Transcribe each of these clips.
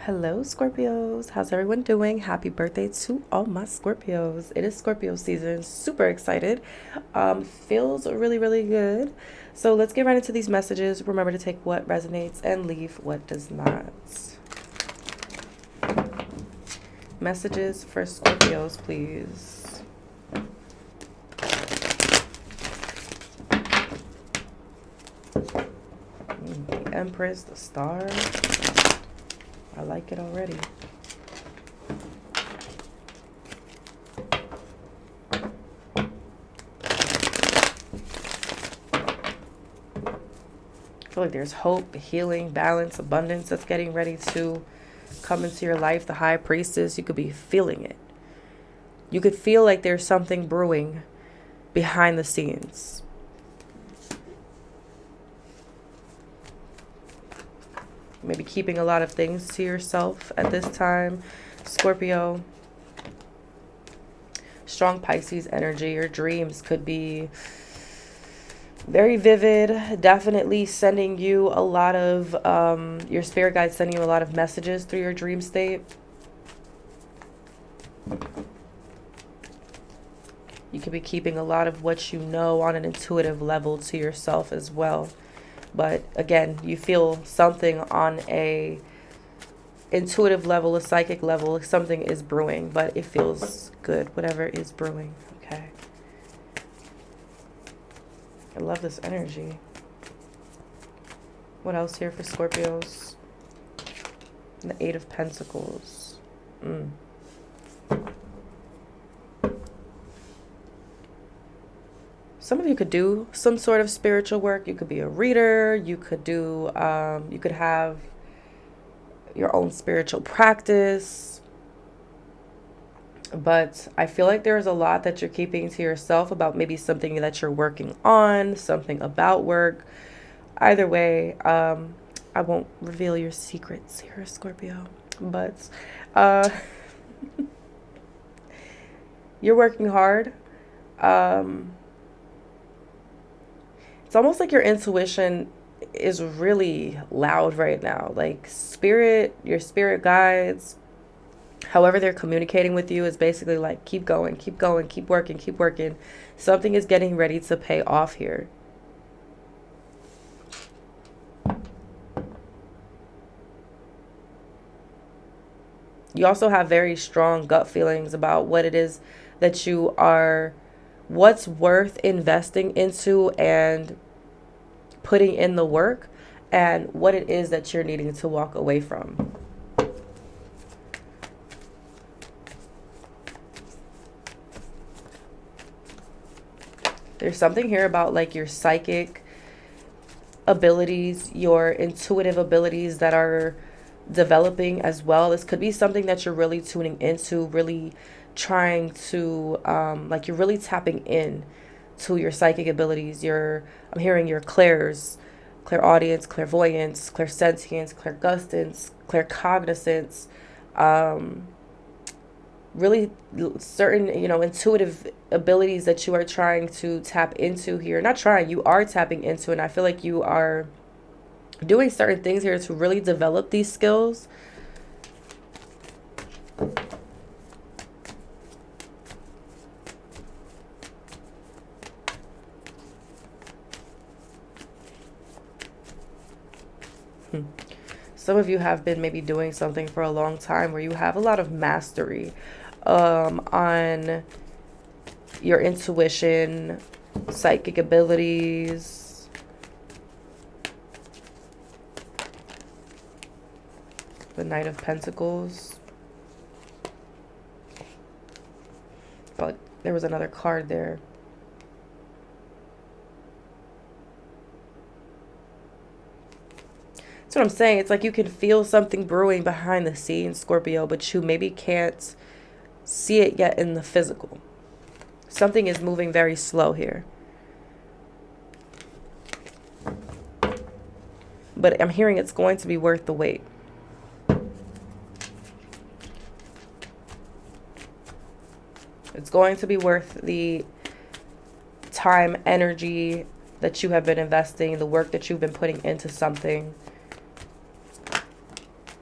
Hello, Scorpios. How's everyone doing? Happy birthday to all my Scorpios. It is Scorpio season. Super excited. Feels really, really good. So let's get right into these messages. Remember to take what resonates and leave what does not. Messages for Scorpios, please. The Empress, the Star. I like it already. I feel like there's hope, healing, balance, abundance that's getting ready to come into your life. The High Priestess, you could be feeling it. You could feel like there's something brewing behind the scenes. Maybe keeping a lot of things to yourself at this time, Scorpio. Strong Pisces energy. Your dreams could be very vivid. Definitely sending you a lot of, your spirit guides sending you a lot of messages through your dream state. You could be keeping a lot of what you know on an intuitive level to yourself as well. But again, you feel something on a intuitive level, a psychic level, something is brewing, but it feels good, whatever is brewing. Okay. I love this energy. What else here for Scorpios? The Eight of Pentacles. Some of you could do some sort of spiritual work. You could be a reader. You could do, you could have your own spiritual practice. But I feel like there's a lot that you're keeping to yourself about maybe something that you're working on, something about work. Either way, I won't reveal your secrets here, Scorpio. But you're working hard. It's almost like your intuition is really loud right now. Like your spirit guides, however they're communicating with you is basically like, keep going, keep going, keep working, keep working. Something is getting ready to pay off here. You also have very strong gut feelings about what it is that you are, what's worth investing into and putting in the work, and what it is that you're needing to walk away from. There's something here about like your psychic abilities, your intuitive abilities that are developing as well. This could be something that you're really tuning into, really trying to, like you're really tapping in to your psychic abilities. I'm hearing your clairaudience, clairvoyance, clairsentience, clairgustance, claircognizance, really certain, intuitive abilities that you are trying to tap into here. Not trying, you are tapping into, and I feel like you are doing certain things here to really develop these skills. Some of you have been maybe doing something for a long time where you have a lot of mastery on your intuition, psychic abilities. The Knight of Pentacles. I felt like there was another card there. That's what I'm saying. It's like you can feel something brewing behind the scenes, Scorpio, but you maybe can't see it yet in the physical. Something is moving very slow here. But I'm hearing it's going to be worth the wait. It's going to be worth the time, energy that you have been investing, the work that you've been putting into something.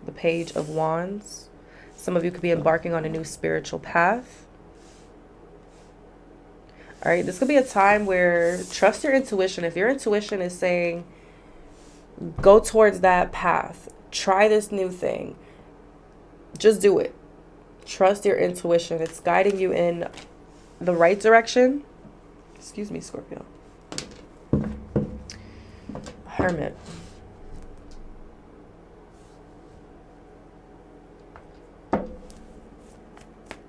The Page of Wands. Some of you could be embarking on a new spiritual path. All right, this could be a time where trust your intuition. If your intuition is saying, go towards that path, try this new thing, just do it. Trust your intuition. It's guiding you in the right direction. Excuse me, Scorpio. Hermit.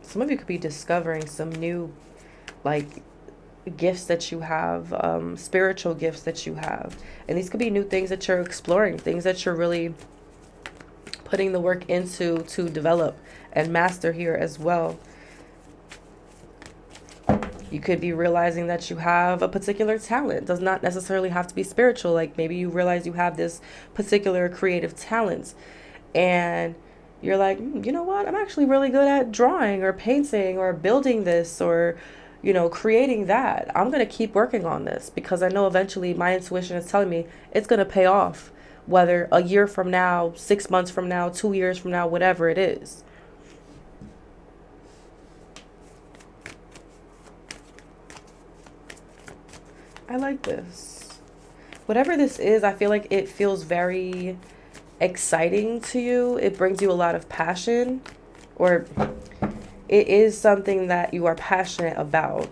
Some of you could be discovering some new, like, gifts that you have, spiritual gifts that you have. And these could be new things that you're exploring, things that you're really putting the work into to develop and master here as well. You could be realizing that you have a particular talent. It does not necessarily have to be spiritual. Like maybe you realize you have this particular creative talent and you're like, you know what? I'm actually really good at drawing or painting or building this or, you know, creating that. I'm going to keep working on this because I know eventually my intuition is telling me it's going to pay off, whether a year from now, 6 months from now, 2 years from now, whatever it is. I like this. Whatever this is, I feel like it feels very exciting to you. It brings you a lot of passion, or it is something that you are passionate about,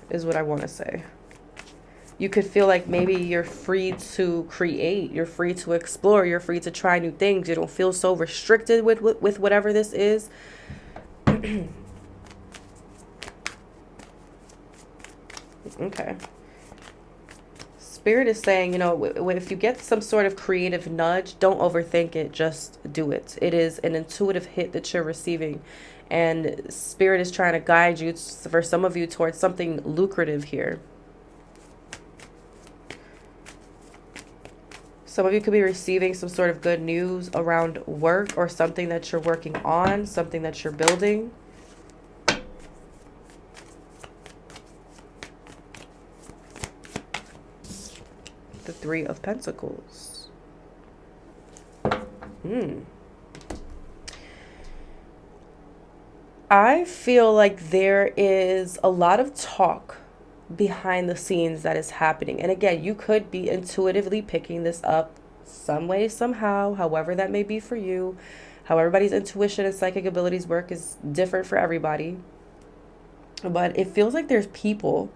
is what I want to say. You could feel like maybe you're free to create, you're free to explore, you're free to try new things. You don't feel so restricted with whatever this is. Okay. Spirit is saying, you know, if you get some sort of creative nudge, don't overthink it, just do it. It is an intuitive hit that you're receiving. And Spirit is trying to guide you, for some of you, towards something lucrative here. Some of you could be receiving some sort of good news around work or something that you're working on, something that you're building. The Three of Pentacles. I feel like there is a lot of talk behind the scenes that is happening. And again, you could be intuitively picking this up some way, somehow, however that may be for you. How everybody's intuition and psychic abilities work is different for everybody. But it feels like there's people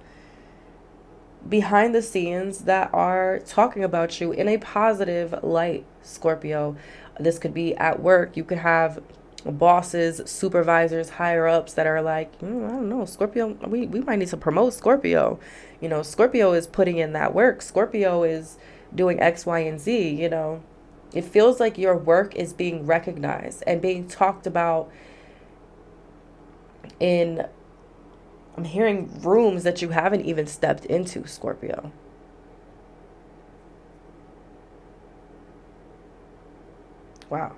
behind the scenes that are talking about you in a positive light, Scorpio. This could be at work. You could have bosses, supervisors, higher ups that are like, I don't know, Scorpio, we might need to promote Scorpio. You know, Scorpio is putting in that work. Scorpio is doing X, Y, and Z, you know. It feels like your work is being recognized and being talked about in, I'm hearing, rooms that you haven't even stepped into, Scorpio. Wow.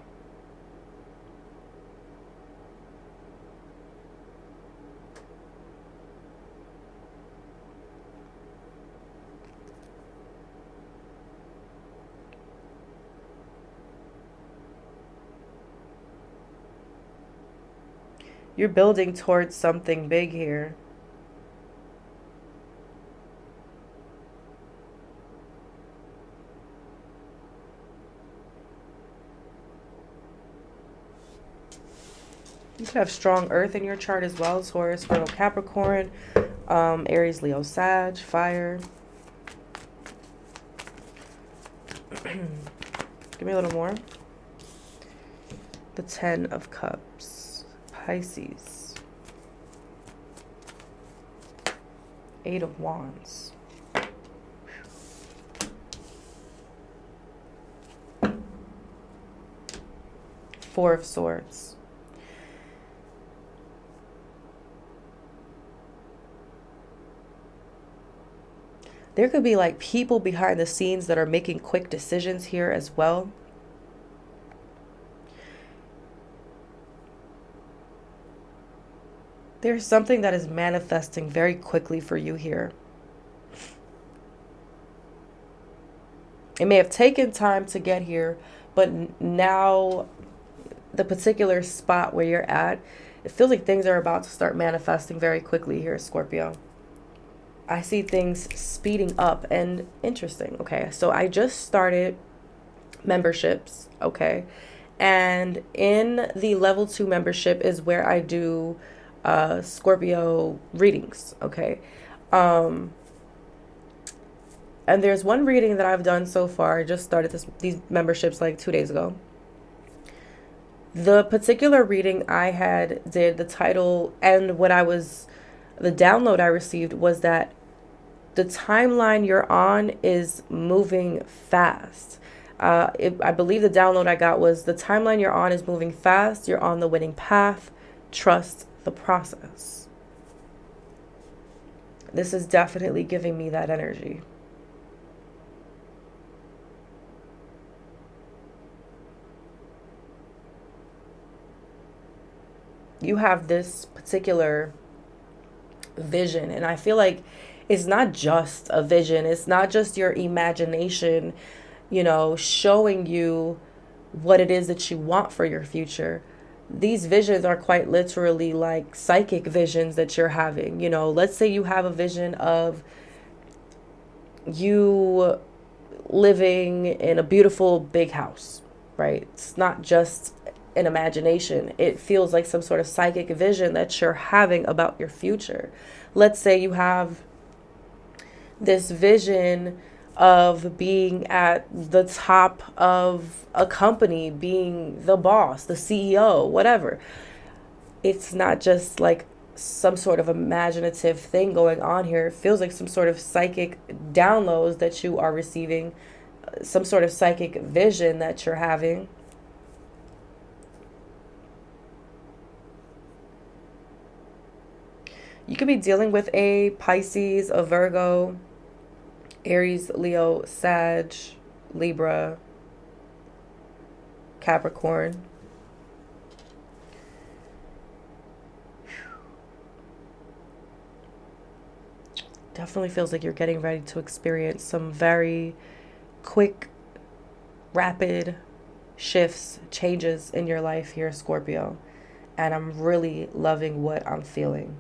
You're building towards something big here. You could have strong earth in your chart as well. Taurus, Virgo, Capricorn, Aries, Leo, Sag, fire. Give me a little more. The Ten of Cups. Pisces. Eight of Wands. Four of Swords. There could be like people behind the scenes that are making quick decisions here as well. There's something that is manifesting very quickly for you here. It may have taken time to get here, but now the particular spot where you're at, it feels like things are about to start manifesting very quickly here, Scorpio. I see things speeding up and interesting. Okay, so I just started memberships. Okay, and in the level 2 membership is where I do Scorpio readings. Okay, um, and there's one reading that I've done so far. I just started these memberships like 2 days ago. The particular reading I had did the title, and the download I received was that the timeline you're on is moving fast. I believe the download I got was the timeline you're on is moving fast. You're on the winning path. Trust the process. This is definitely giving me that energy. You have this particular vision, and I feel like it's not just a vision. It's not just your imagination, showing you what it is that you want for your future. These visions are quite literally like psychic visions that you're having. Let's say you have a vision of you living in a beautiful big house, right? It's not just an imagination. It feels like some sort of psychic vision that you're having about your future. Let's say you have this vision of being at the top of a company, being the boss, the CEO, whatever. It's not just like some sort of imaginative thing going on here. It feels like some sort of psychic downloads that you are receiving, some sort of psychic vision that you're having. You could be dealing with a Pisces, a Virgo, Aries, Leo, Sag, Libra, Capricorn. Definitely feels like you're getting ready to experience some very quick, rapid shifts, changes in your life here, Scorpio. And I'm really loving what I'm feeling.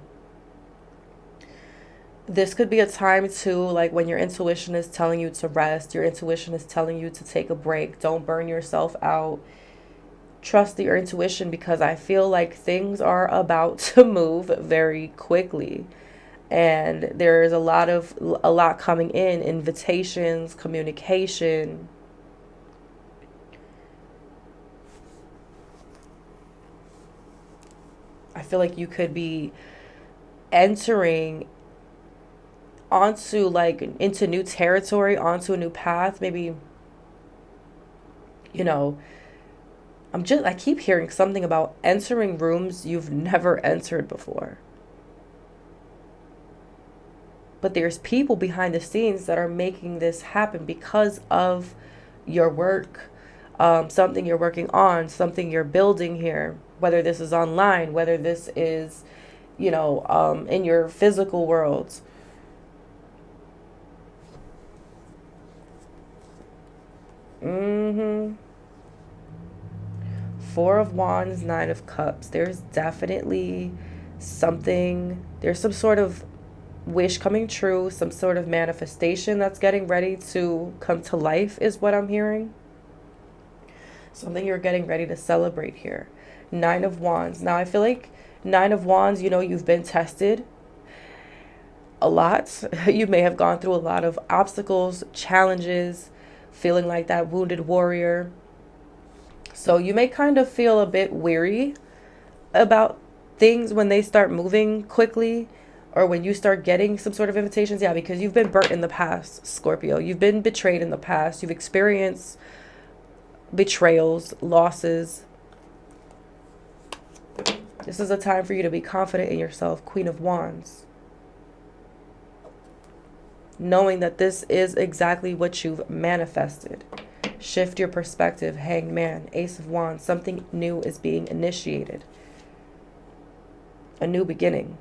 This could be a time too, like when your intuition is telling you to rest, your intuition is telling you to take a break. Don't burn yourself out. Trust your intuition, because I feel like things are about to move very quickly. And there's a lot coming in, invitations, communication. I feel like you could be entering onto like into new territory, onto a new path. Maybe, I keep hearing something about entering rooms you've never entered before. But there's people behind the scenes that are making this happen because of your work, something you're working on, something you're building here, whether this is online, whether this is, in your physical worlds. Mm-hmm. Four of Wands, Nine of Cups. There's definitely there's some sort of wish coming true, some sort of manifestation that's getting ready to come to life, is what I'm hearing. Something you're getting ready to celebrate here. Nine of Wands. Now, I feel like Nine of Wands, you've been tested a lot. You may have gone through a lot of obstacles, challenges, feeling like that wounded warrior. So you may kind of feel a bit weary about things when they start moving quickly, or when you start getting some sort of invitations. Yeah, because you've been burnt in the past, Scorpio. You've been betrayed in the past. You've experienced betrayals, losses. This is a time for you to be confident in yourself, Queen of Wands. Knowing that this is exactly what you've manifested. Shift your perspective, Hanged Man, Ace of Wands. Something new is being initiated. A new beginning.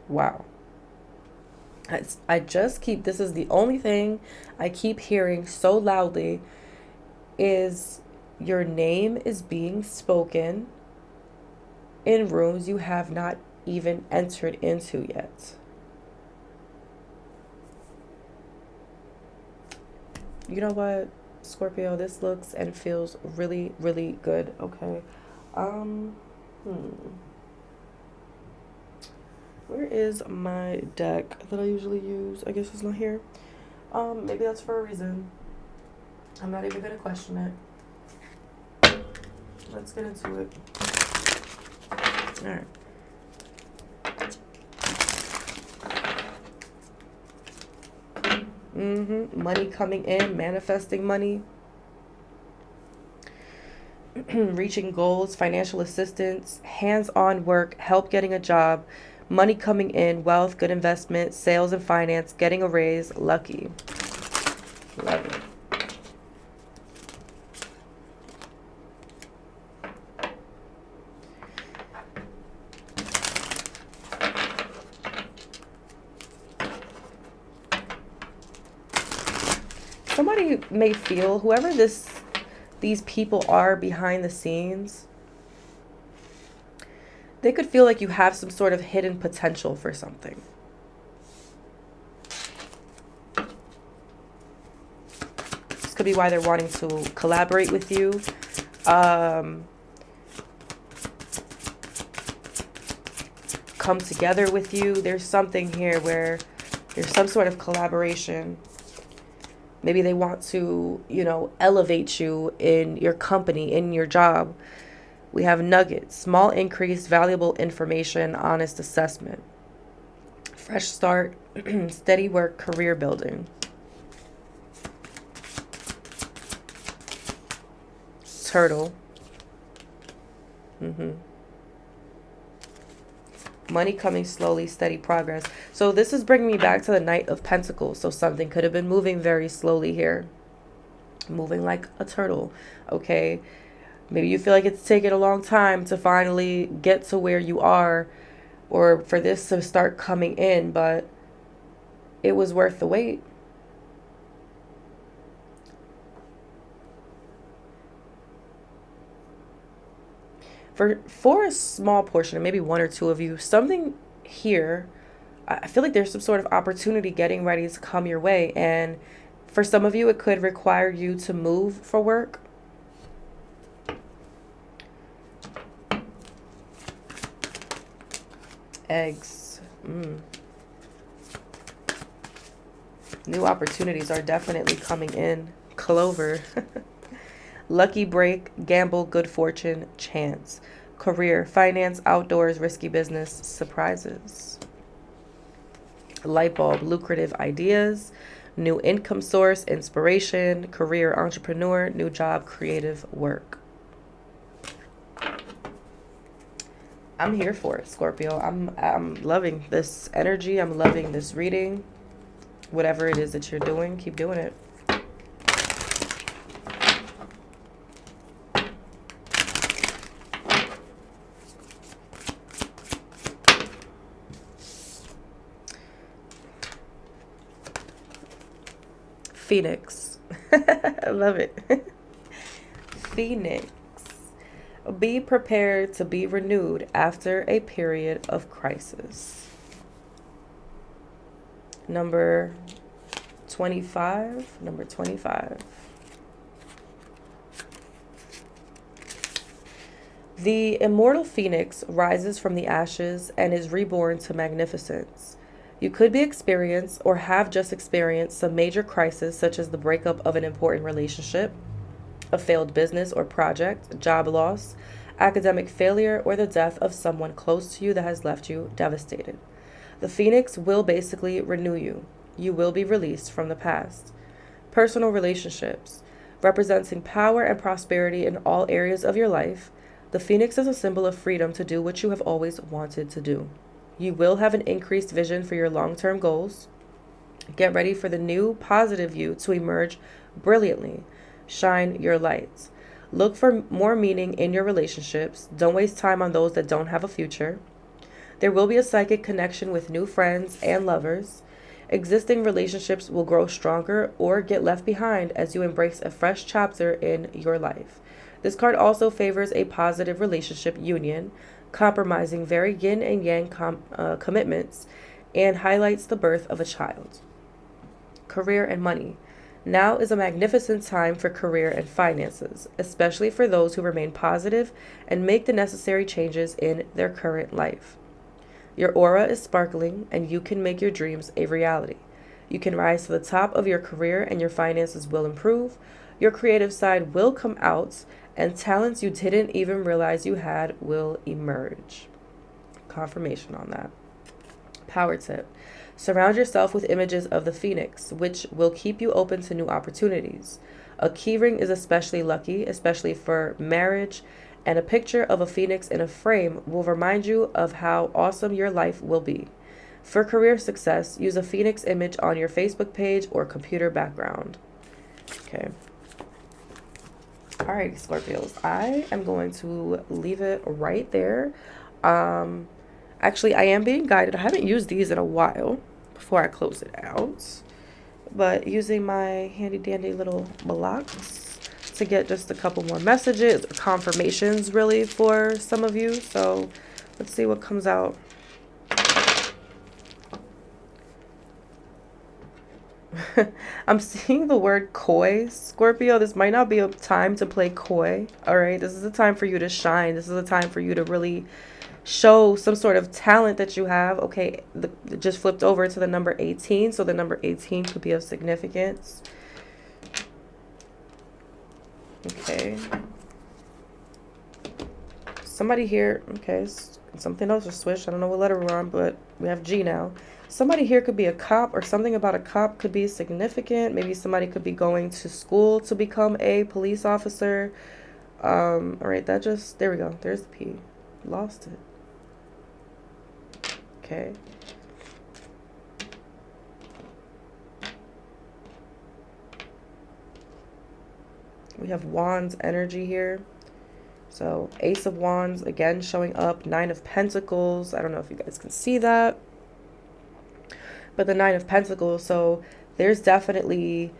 Wow. I just keep, this is the only thing I keep hearing so loudly is your name is being spoken in rooms you have not even entered into yet. You know what, Scorpio, this looks and feels really, really good. Okay. Um, hmm. Where is my deck that I usually use? I guess it's not here. Maybe that's for a reason. I'm not even gonna question it. Let's get into it. All right. Money coming in, manifesting money, reaching goals, financial assistance, hands-on work, help getting a job, money coming in, wealth, good investment, sales and finance, getting a raise, lucky. Love it. Somebody may feel, whoever these people are behind the scenes, they could feel like you have some sort of hidden potential for something. This could be why they're wanting to collaborate with you. Come together with you. There's something here where there's some sort of collaboration. Maybe they want to, elevate you in your company, in your job. We have nuggets, small increase, valuable information, honest assessment, fresh start, steady work, career building. Turtle. Money coming slowly, steady progress. So this is bringing me back to the Knight of Pentacles. So something could have been moving very slowly here. Moving like a turtle, okay? Maybe you feel like it's taken a long time to finally get to where you are, or for this to start coming in, but it was worth the wait. For a small portion, maybe one or two of you, something here, I feel like there's some sort of opportunity getting ready to come your way. And for some of you, it could require you to move for work. Eggs. New opportunities are definitely coming in. Clover. Lucky break, gamble, good fortune, chance. Career, finance, outdoors, risky business, surprises. Light bulb, lucrative ideas. New income source, inspiration. Career, entrepreneur, new job, creative work. I'm here for it, Scorpio. I'm loving this energy. I'm loving this reading. Whatever it is that you're doing, keep doing it. Phoenix. I love it. Phoenix. Be prepared to be renewed after a period of crisis. Number 25. Number 25. The immortal phoenix rises from the ashes and is reborn to magnificence. You could be experienced or have just experienced some major crisis, such as the breakup of an important relationship, a failed business or project, job loss, academic failure, or the death of someone close to you that has left you devastated. The phoenix will basically renew you. You will be released from the past. Personal relationships, representing power and prosperity in all areas of your life. The phoenix is a symbol of freedom to do what you have always wanted to do. You will have an increased vision for your long-term goals. Get ready for the new, positive you to emerge brilliantly. Shine your lights. Look for more meaning in your relationships. Don't waste time on those that don't have a future. There will be a psychic connection with new friends and lovers. Existing relationships will grow stronger or get left behind as you embrace a fresh chapter in your life. This card also favors a positive relationship union, compromising very yin and yang commitments, and highlights the birth of a child. Career and money. Now is a magnificent time for career and finances, especially for those who remain positive and make the necessary changes in their current life. Your aura is sparkling, and you can make your dreams a reality. You can rise to the top of your career, and your finances will improve. Your creative side will come out, and talents you didn't even realize you had will emerge. Confirmation on that. Power tip. Surround yourself with images of the phoenix, which will keep you open to new opportunities. A keyring is especially lucky, especially for marriage, and a picture of a phoenix in a frame will remind you of how awesome your life will be. For career success, use a phoenix image on your Facebook page or computer background. Okay. All right, Scorpios, I am going to leave it right there. Actually, I am being guided. I haven't used these in a while before I close it out, but using my handy dandy little blocks to get just a couple more messages, confirmations really for some of you. So let's see what comes out. I'm seeing the word coy, Scorpio. This might not be a time to play coy. All right. This is a time for you to shine. This is a time for you to really show some sort of talent that you have. Okay. It just flipped over to the number 18. So the number 18 could be of significance. Okay. Somebody here. Okay. Something else just switched. I don't know what letter we're on, but we have G now. Somebody here could be a cop, or something about a cop could be significant. Maybe somebody could be going to school to become a police officer. All right, that just, there we go. There's the P. Lost it. Okay. We have Wands energy here. So Ace of Wands, again, showing up. Nine of Pentacles. I don't know if you guys can see that. But the Nine of Pentacles, so there's definitely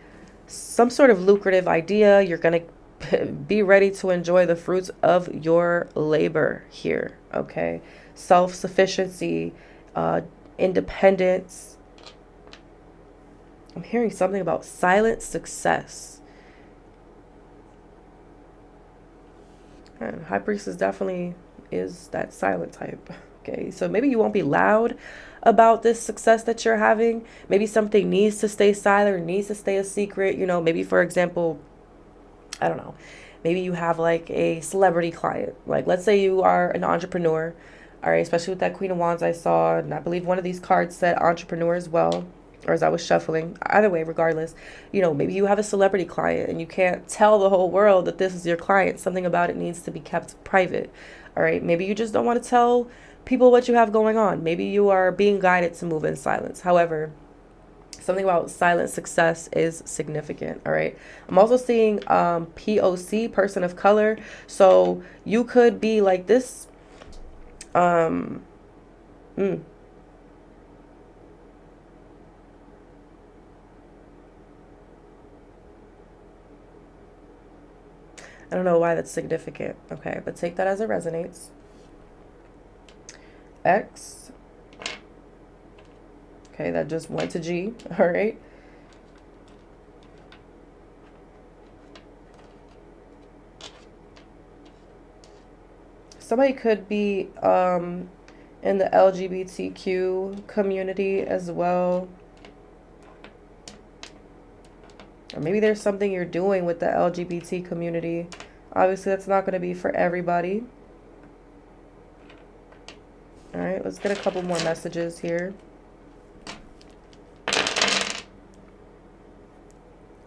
some sort of lucrative idea. You're going to be ready to enjoy the fruits of your labor here, okay? Self-sufficiency, independence. I'm hearing something about silent success. And High Priestess definitely is that silent type, okay? So maybe you won't be loud about this success that you're having. Maybe something needs to stay silent or needs to stay a secret. You know, maybe, for example, I don't know, maybe you have like a celebrity client. Like, let's say you are an entrepreneur, all right, especially with that Queen of Wands I saw, and I believe one of these cards said entrepreneur as well, or as I was shuffling. Either way, regardless, you know, maybe you have a celebrity client and you can't tell the whole world that this is your client. Something about it needs to be kept private, all right? Maybe you just don't want to tell people what you have going on. Maybe you are being guided to move in silence. However, something about silent success is significant, all right? I'm also seeing POC, person of color. So you could be like this. I don't know why that's significant. Okay, but take that as it resonates. X. Okay, that just went to G. All right. Somebody could be in the LGBTQ community as well. Or maybe there's something you're doing with the LGBT community. Obviously, that's not going to be for everybody. All right, let's get a couple more messages here.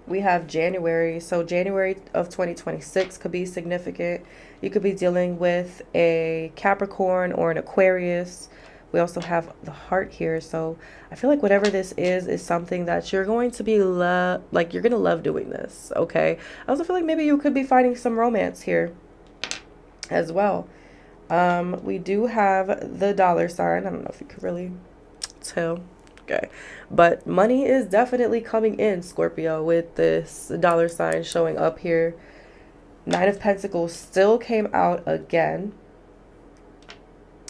We have January. So January of 2026 could be significant. You could be dealing with a Capricorn or an Aquarius. We also have the heart here. So I feel like whatever this is something that you're going to be like you're going to love doing this, okay? I also feel like maybe you could be finding some romance here as well. We do have the dollar sign. I don't know if you could really tell. Okay. But money is definitely coming in, Scorpio, with this dollar sign showing up here. Nine of Pentacles still came out again.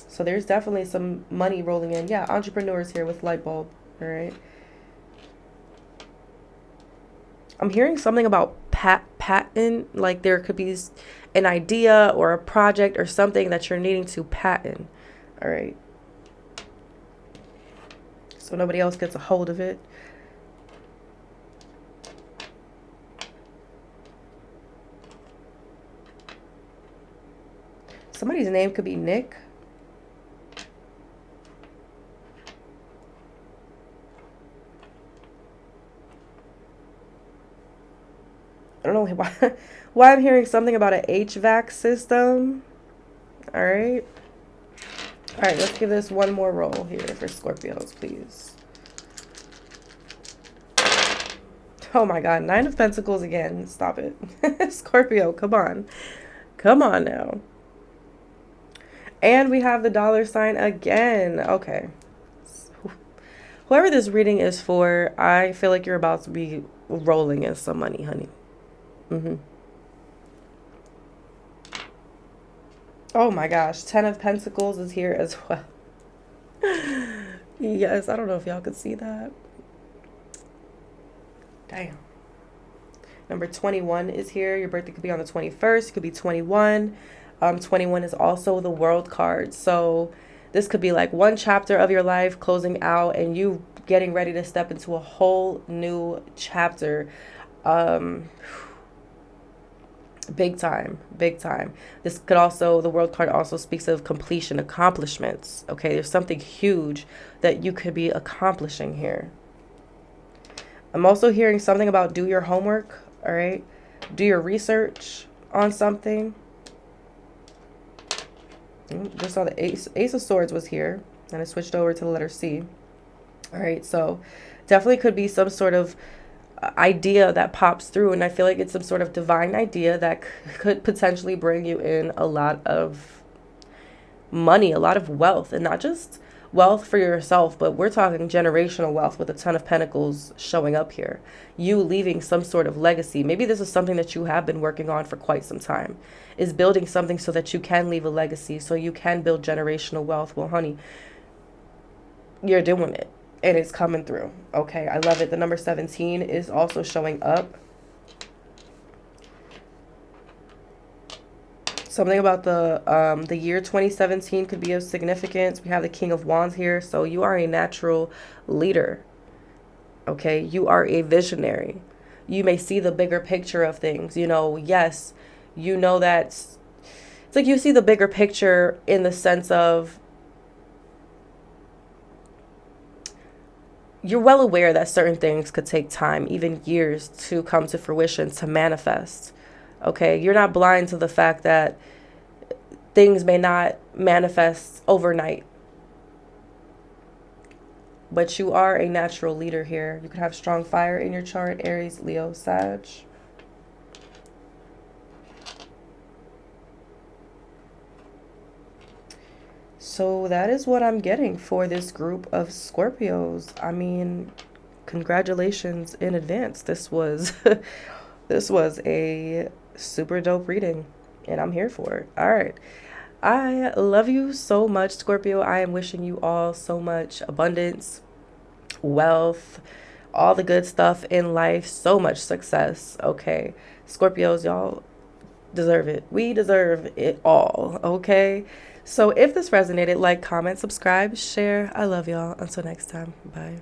So there's definitely some money rolling in. Yeah, entrepreneurs here with light bulb. All right. I'm hearing something about patent. Like there could be an idea or a project or something that you're needing to patent. All right. So nobody else gets a hold of it. Somebody's name could be Nick. I don't know why I'm hearing something about an HVAC system. All right. All right, let's give this one more roll here for Scorpios, please. Oh my God, Nine of Pentacles again. Stop it. Scorpio, come on. Come on now. And we have the dollar sign again. Okay. Whoever this reading is for, I feel like you're about to be rolling in some money, honey. Oh my gosh, Ten of Pentacles is here as well. Yes, I don't know if y'all could see that. Damn. Number 21 is here. Your birthday could be on the 21st. It could be 21. 21 is also the World card. So this could be like one chapter of your life closing out and you getting ready to step into a whole new chapter. Big time, big time. This could also, the World card also speaks of completion, accomplishments. Okay, there's something huge that you could be accomplishing here. I'm also hearing something about do your homework, all right? Do your research on something. Just saw the Ace of Swords was here, and I switched over to the letter C. All right, so definitely could be some sort of idea that pops through, and I feel like it's some sort of divine idea that could potentially bring you in a lot of money, a lot of wealth, and not just wealth for yourself, but we're talking generational wealth with a Ten of Pentacles showing up here. You leaving some sort of legacy. Maybe this is something that you have been working on for quite some time, is building something so that you can leave a legacy, so you can build generational wealth. Well, honey, you're doing it. And it's coming through. Okay, I love it. The number 17 is also showing up. Something about the year 2017 could be of significance. We have the King of Wands here. So you are a natural leader. Okay, you are a visionary. You may see the bigger picture of things. You know, yes, you know that it's like you see the bigger picture in the sense of you're well aware that certain things could take time, even years, to come to fruition, to manifest. Okay, you're not blind to the fact that things may not manifest overnight. But you are a natural leader here. You could have strong fire in your chart, Aries, Leo, Sag. So that is what I'm getting for this group of Scorpios. I mean, congratulations in advance. This was this was a super dope reading, and I'm here for it. All right. I love you so much, Scorpio. I am wishing you all so much abundance, wealth, all the good stuff in life, so much success. Okay. Scorpios, y'all deserve it. We deserve it all. Okay. So if this resonated, like, comment, subscribe, share. I love y'all. Until next time. Bye.